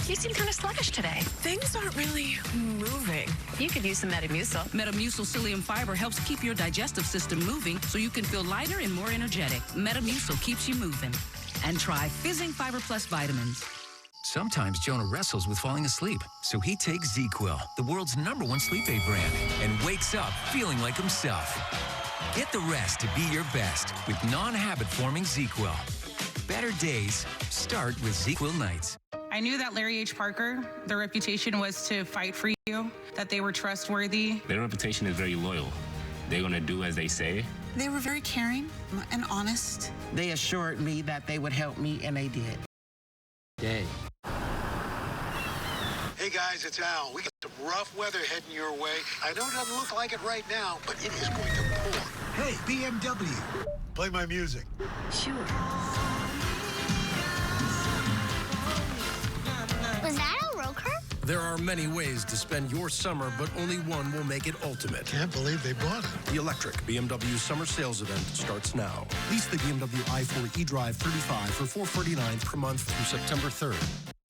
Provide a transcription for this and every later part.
You seem kind of sluggish today. Things aren't really moving. You could use some Metamucil. Metamucil psyllium fiber helps keep your digestive system moving so you can feel lighter and more energetic. Metamucil keeps you moving. And try Fizzing Fiber Plus vitamins. Sometimes Jonah wrestles with falling asleep, so he takes ZzzQuil, the world's #1 sleep aid brand, and wakes up feeling like himself. Get the rest to be your best with non-habit-forming ZzzQuil. Better days start with ZzzQuil nights. I knew that Larry H. Parker, their reputation was to fight for you, that they were trustworthy. Their reputation is very loyal. They're going to do as they say. They were very caring and honest. They assured me that they would help me, and they did. Hey guys, it's Al. We got some rough weather heading your way. I know it doesn't look like it right now, but it is going to pour. Hey, BMW, play my music. Sure. Was that a roker? There are many ways to spend your summer, but only one will make it ultimate. Can't believe they bought it. The electric BMW summer sales event starts now. Lease the BMW i4 eDrive 35 for $449 per month through September 3rd.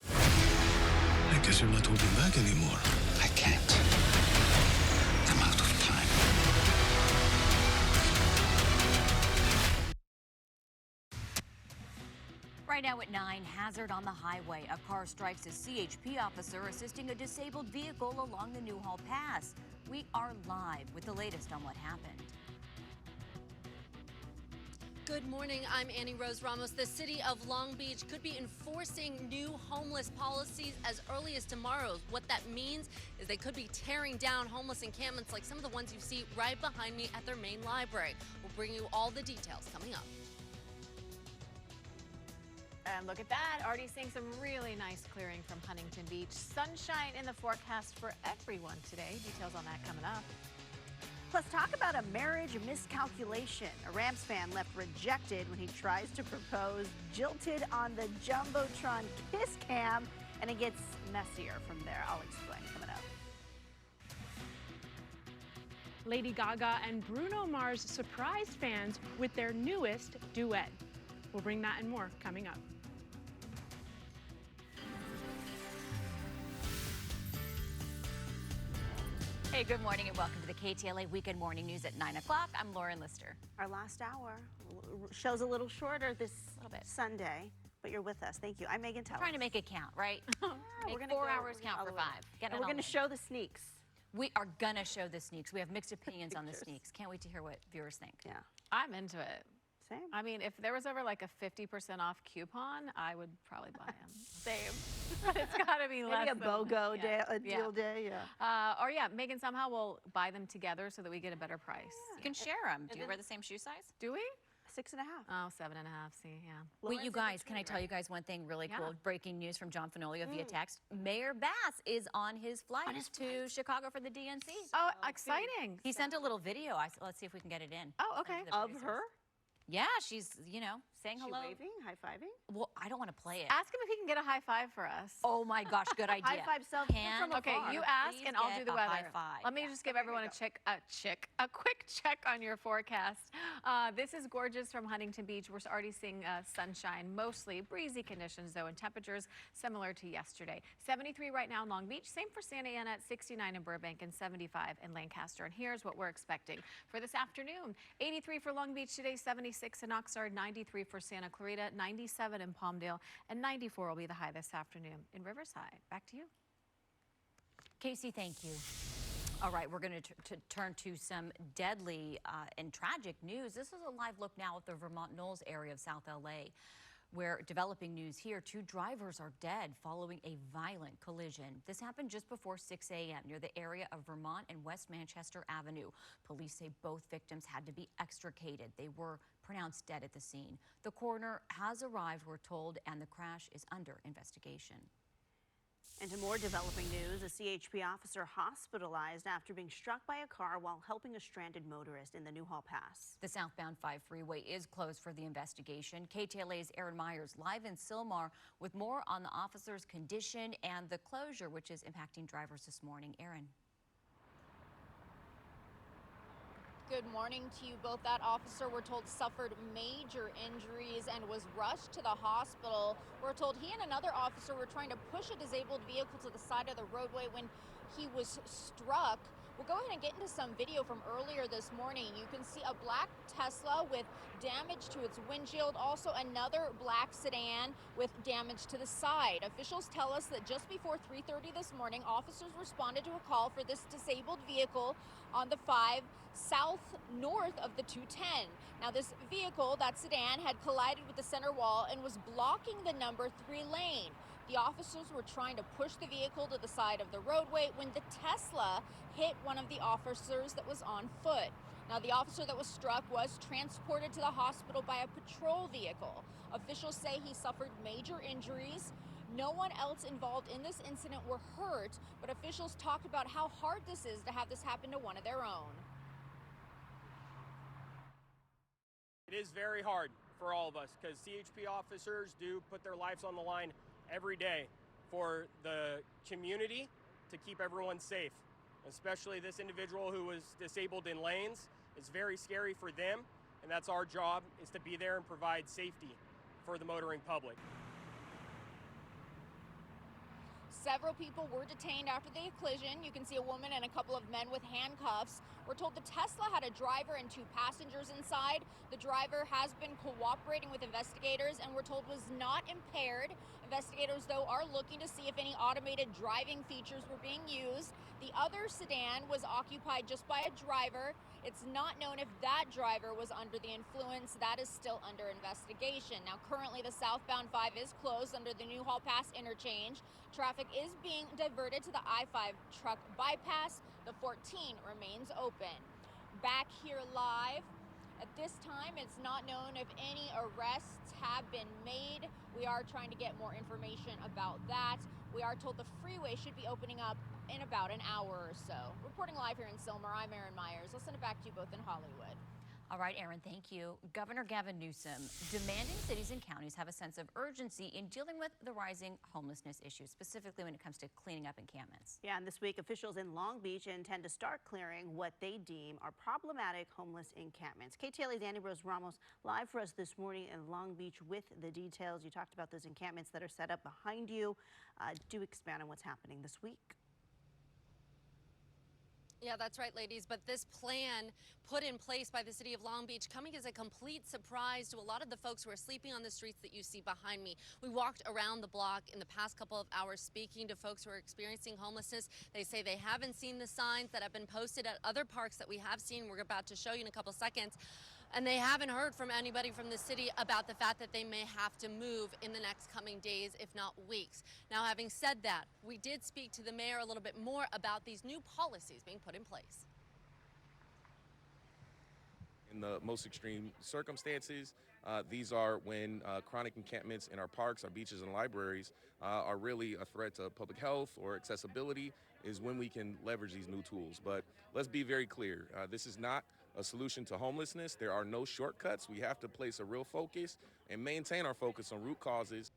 I guess you're not holding back anymore. I can't. I'm out of time. Right now at 9, hazard on the highway. A car strikes a CHP officer assisting a disabled vehicle along the Newhall Pass. We are live with the latest on what happened. Good morning, I'm Annie Rose Ramos. The city of Long Beach could be enforcing new homeless policies as early as tomorrow. What that means is they could be tearing down homeless encampments like some of the ones you see right behind me at their main library. We'll bring you all the details coming up. And look at that, already seeing some really nice clearing from Huntington Beach. Sunshine in the forecast for everyone today. Details on that coming up. Plus, talk about a marriage miscalculation. A Rams fan left rejected when he tries to propose, jilted on the Jumbotron kiss cam, and it gets messier from there. I'll explain coming up. Lady Gaga and Bruno Mars surprised fans with their newest duet. We'll bring that and more coming up. Hey, good morning and welcome to the KTLA Weekend Morning News at 9 o'clock. I'm Lauren Lister. Our last hour show's a little shorter this Sunday, but you're with us. Thank you. I'm Megan Teller. Trying to make it count, right? We're gonna 4 hours count for 5. And we're going to show the sneaks. We are going to show the sneaks. We have mixed opinions on the sneaks. Can't wait to hear what viewers think. Yeah. I'm into it. Same. I mean, if there was ever like a 50% off coupon, I would probably buy them. Same. But it's got to be less. Maybe a BOGO day, a deal day, yeah. Or yeah, Megan, somehow we'll buy them together so that we get a better price. You can share them. Do you wear the same shoe size? Do we? 6.5. Oh, 7.5. See, yeah. Wait, you guys, can I tell you guys one thing really cool? Breaking news from John Fenoglio via text. Mayor Bass is on his flight to Chicago for the DNC. Oh, exciting. He sent a little video. Let's see if we can get it in. Oh, okay. Of her? Yeah, she's, saying hello. Waving, high-fiving? Well, I don't want to play it. Ask him if he can get a high five for us. Oh my gosh, good idea. High-five self from afar. Okay, you ask and I'll do the weather. High five. Let me just give everyone a quick check on your forecast. This is gorgeous from Huntington Beach. We're already seeing sunshine, mostly breezy conditions though, and temperatures similar to yesterday. 73 right now in Long Beach. Same for Santa Ana at 69 in Burbank and 75 in Lancaster. And here's what we're expecting for this afternoon. 83 for Long Beach today, 76 in Oxnard, 93 for Santa Clarita, 97 in Palmdale, and 94 will be the high this afternoon in Riverside. Back to you. Casey, thank you. All right, we're going to turn to some deadly and tragic news. This is a live look now at the Vermont Knolls area of South LA, where developing news here, 2 drivers are dead following a violent collision. This happened just before 6 a.m. near the area of Vermont and West Manchester Avenue. Police say both victims had to be extricated. They were pronounced dead at the scene. The coroner has arrived, we're told, and the crash is under investigation. And to more developing news, a CHP officer hospitalized after being struck by a car while helping a stranded motorist in the Newhall Pass. The southbound 5 freeway is closed for the investigation. KTLA's Aaron Myers live in Sylmar with more on the officer's condition and the closure, which is impacting drivers this morning. Aaron. Good morning to you both. That officer, we're told, suffered major injuries and was rushed to the hospital. We're told he and another officer were trying to push a disabled vehicle to the side of the roadway when he was struck. We'll go ahead and get into some video from earlier this morning. You can see a black Tesla with damage to its windshield, also another black sedan with damage to the side. Officials tell us that just before 3:30 this morning, officers responded to a call for this disabled vehicle on the 5 south north of the 210. Now this vehicle, that sedan, had collided with the center wall and was blocking the number 3 lane. The officers were trying to push the vehicle to the side of the roadway when the Tesla hit one of the officers that was on foot. Now, the officer that was struck was transported to the hospital by a patrol vehicle. Officials say he suffered major injuries. No one else involved in this incident were hurt, but officials talked about how hard this is to have this happen to one of their own. It is very hard for all of us because CHP officers do put their lives on the line every day for the community to keep everyone safe, especially this individual who was disabled in lanes. It's very scary for them, and that's our job, is to be there and provide safety for the motoring public. Several people were detained after the collision. You can see a woman and a couple of men with handcuffs. We're told the Tesla had a driver and 2 passengers inside. The driver has been cooperating with investigators and we're told was not impaired. Investigators, though, are looking to see if any automated driving features were being used. The other sedan was occupied just by a driver. It's not known if that driver was under the influence. That is still under investigation. Now, currently, the southbound 5 is closed under the Newhall Pass interchange. Traffic is being diverted to the I-5 truck bypass. The 14 remains open. Back here live. At this time, it's not known if any arrests have been made. We are trying to get more information about that. We are told the freeway should be opening up in about an hour or so. Reporting live here in Sylmar, I'm Erin Myers. I'll send it back to you both in Hollywood. All right, Erin, thank you. Governor Gavin Newsom demanding cities and counties have a sense of urgency in dealing with the rising homelessness issue, specifically when it comes to cleaning up encampments. Yeah, and this week, officials in Long Beach intend to start clearing what they deem are problematic homeless encampments. Ktla Dt. Rose Ramos live for us this morning in Long Beach with the details. You talked about those encampments that are set up behind you. Do expand on what's happening this week. Yeah, that's right, ladies. But this plan put in place by the city of Long Beach coming as a complete surprise to a lot of the folks who are sleeping on the streets that you see behind me. We walked around the block in the past couple of hours speaking to folks who are experiencing homelessness. They say they haven't seen the signs that have been posted at other parks that we have seen. We're about to show you in a couple seconds. And they haven't heard from anybody from the city about the fact that they may have to move in the next coming days, if not weeks. Now, having said that, we did speak to the mayor a little bit more about these new policies being put in place. In the most extreme circumstances, these are when chronic encampments in our parks, our beaches, and libraries are really a threat to public health or accessibility, is when we can leverage these new tools. But let's be very clear, this is not a solution to homelessness. There are no shortcuts. We have to place a real focus and maintain our focus on root causes.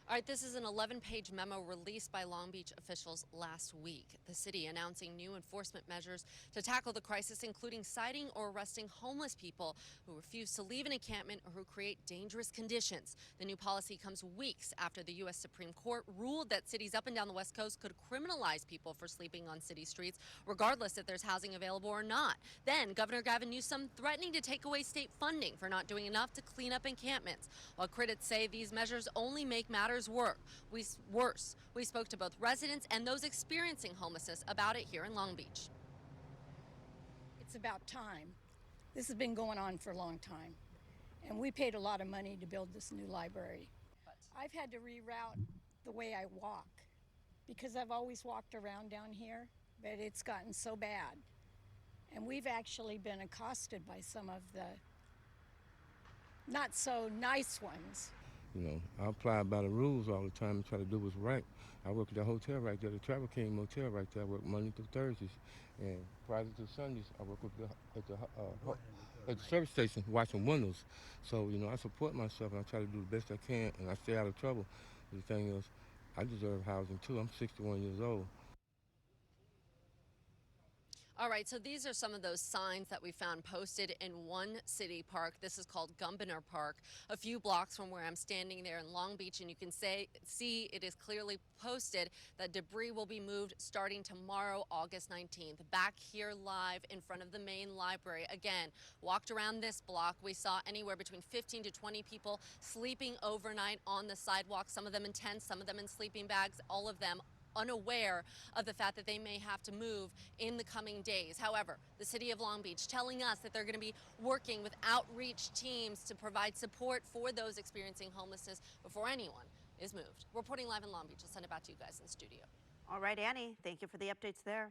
All right, this is an 11-page memo released by Long Beach officials last week. The city announcing new enforcement measures to tackle the crisis, including citing or arresting homeless people who refuse to leave an encampment or who create dangerous conditions. The new policy comes weeks after the U.S. Supreme Court ruled that cities up and down the West Coast could criminalize people for sleeping on city streets, regardless if there's housing available or not. Then Governor Gavin Newsom threatening to take away state funding for not doing enough to clean up encampments. While critics say these measures only make matters worse. We spoke to both residents and those experiencing homelessness about it here in Long Beach. It's about time. This has been going on for a long time, and we paid a lot of money to build this new library. I've had to reroute the way I walk because I've always walked around down here, but it's gotten so bad. And we've actually been accosted by some of the not so nice ones. You know, I apply by the rules all the time and try to do what's right. I work at the hotel right there, the Travel King Motel right there. I work Monday through Thursdays, and Fridays to Sundays I work at the service station washing windows. So, you know, I support myself and I try to do the best I can, and I stay out of trouble. The thing is, I deserve housing too. I'm 61 years old. All right, so these are some of those signs that we found posted in one city park. This is called Gumbiner Park, a few blocks from where I'm standing there in Long Beach, and you can see it is clearly posted that debris will be moved starting tomorrow, August 19th. Back here live in front of the main library. Again, walked around this block. We saw anywhere between 15 to 20 people sleeping overnight on the sidewalk, some of them in tents, some of them in sleeping bags, all of them unaware of the fact that they may have to move in the coming days. However, the city of Long Beach telling us that they're going to be working with outreach teams to provide support for those experiencing homelessness before anyone is moved. Reporting live in Long Beach. I'll send it back to you guys in the studio. All right, Annie, thank you for the updates there.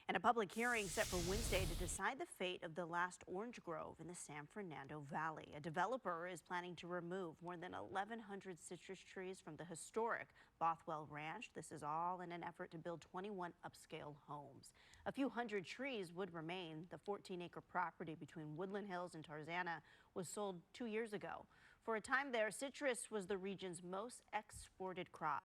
And a public hearing set for Wednesday to decide the fate of the last orange grove in the San Fernando Valley. A developer is planning to remove more than 1,100 citrus trees from the historic Bothwell Ranch. This is all in an effort to build 21 upscale homes. A few hundred trees would remain. The 14-acre property between Woodland Hills and Tarzana was sold 2 years ago. For a time there, citrus was the region's most exported crop.